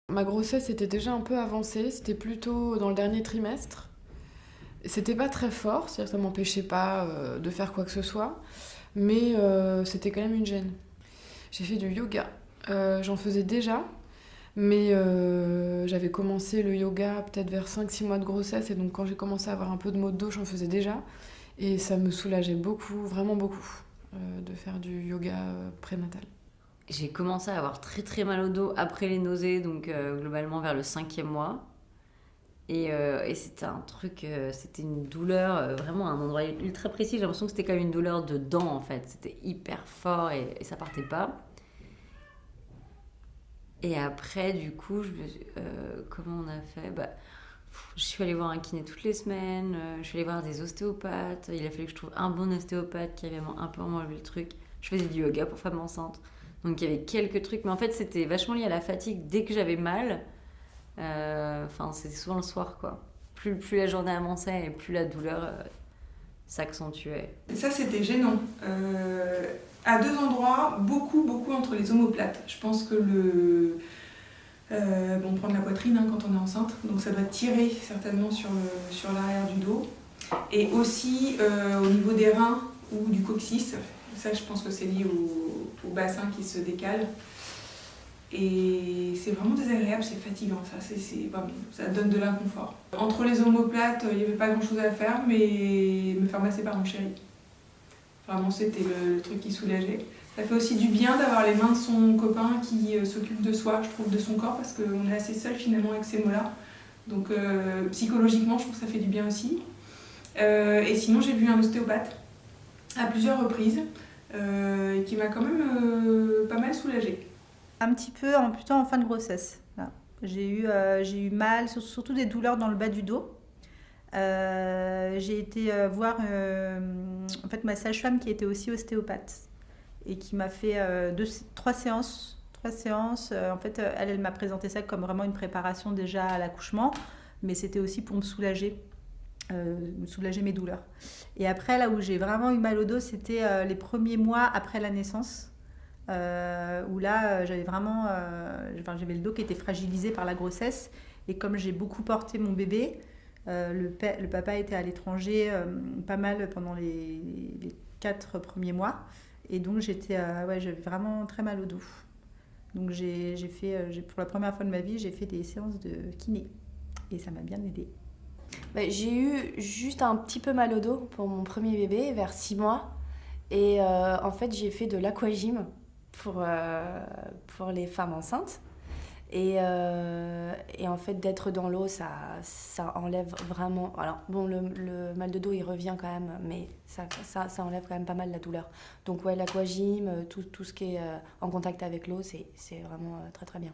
Ma grossesse était déjà un peu avancée, c'était plutôt dans le dernier trimestre. C'était pas très fort, c'est-à-dire que ça m'empêchait pas de faire quoi que ce soit, mais c'était quand même une gêne. J'ai fait du yoga. J'en faisais déjà, mais j'avais commencé le yoga peut-être vers 5-6 mois de grossesse, et donc quand j'ai commencé à avoir un peu de maux de dos, j'en faisais déjà. Et ça me soulageait beaucoup, vraiment beaucoup, de faire du yoga prénatal. J'ai commencé à avoir très très mal au dos après les nausées, donc globalement vers le 5e mois. Et c'était un truc, c'était une douleur, vraiment à un endroit ultra précis. J'ai l'impression que c'était comme une douleur de dents en fait. C'était hyper fort et ça partait pas. Et après, du coup, comment on a fait je suis allée voir un kiné toutes les semaines, je suis allée voir des ostéopathes. Il a fallu que je trouve un bon ostéopathe qui avait un peu enlevé le truc. Je faisais du yoga pour femmes enceintes. Donc il y avait quelques trucs, mais en fait c'était vachement lié à la fatigue. Dès que j'avais mal, enfin c'était souvent le soir quoi. Plus la journée avançait et plus la douleur s'accentuait. Ça, c'était gênant. À deux endroits, beaucoup, beaucoup entre les omoplates. Je pense que on prend de la poitrine quand on est enceinte, donc ça doit tirer certainement sur l'arrière du dos. Et aussi au niveau des reins ou du coccyx. Ça, je pense que c'est lié au bassin qui se décale. Et c'est vraiment désagréable, c'est fatigant, ça donne de l'inconfort. Entre les omoplates, il n'y avait pas grand chose à faire, mais me faire masser par mon chéri. Vraiment, c'était le truc qui soulageait. Ça fait aussi du bien d'avoir les mains de son copain qui s'occupe de soi, je trouve, de son corps, parce qu'on est assez seul finalement avec ces mots-là. Donc psychologiquement, je trouve que ça fait du bien aussi. Et sinon, j'ai vu un ostéopathe à plusieurs reprises, qui m'a quand même pas mal soulagée. Un petit peu, plutôt en fin de grossesse. Là. J'ai eu mal, surtout des douleurs dans le bas du dos. J'ai été voir en fait, ma sage-femme qui était aussi ostéopathe et qui m'a fait trois séances. Trois séances. En fait, elle m'a présenté ça comme vraiment une préparation déjà à l'accouchement, mais c'était aussi pour me soulager mes douleurs. Et après, là où j'ai vraiment eu mal au dos, c'était les premiers mois après la naissance. Où là j'avais vraiment j'avais le dos qui était fragilisé par la grossesse et comme j'ai beaucoup porté mon bébé, le papa était à l'étranger pas mal pendant les 4 premiers mois et donc j'avais vraiment très mal au dos. Donc pour la première fois de ma vie j'ai fait des séances de kiné et ça m'a bien aidée. J'ai eu juste un petit peu mal au dos pour mon premier bébé vers 6 mois et en fait j'ai fait de l'aquagym pour les femmes enceintes. Et en fait, d'être dans l'eau, ça enlève vraiment... Alors, bon, le mal de dos, il revient quand même, mais ça enlève quand même pas mal la douleur. Donc, ouais, l'aquagym, tout ce qui est en contact avec l'eau, c'est vraiment très, très bien.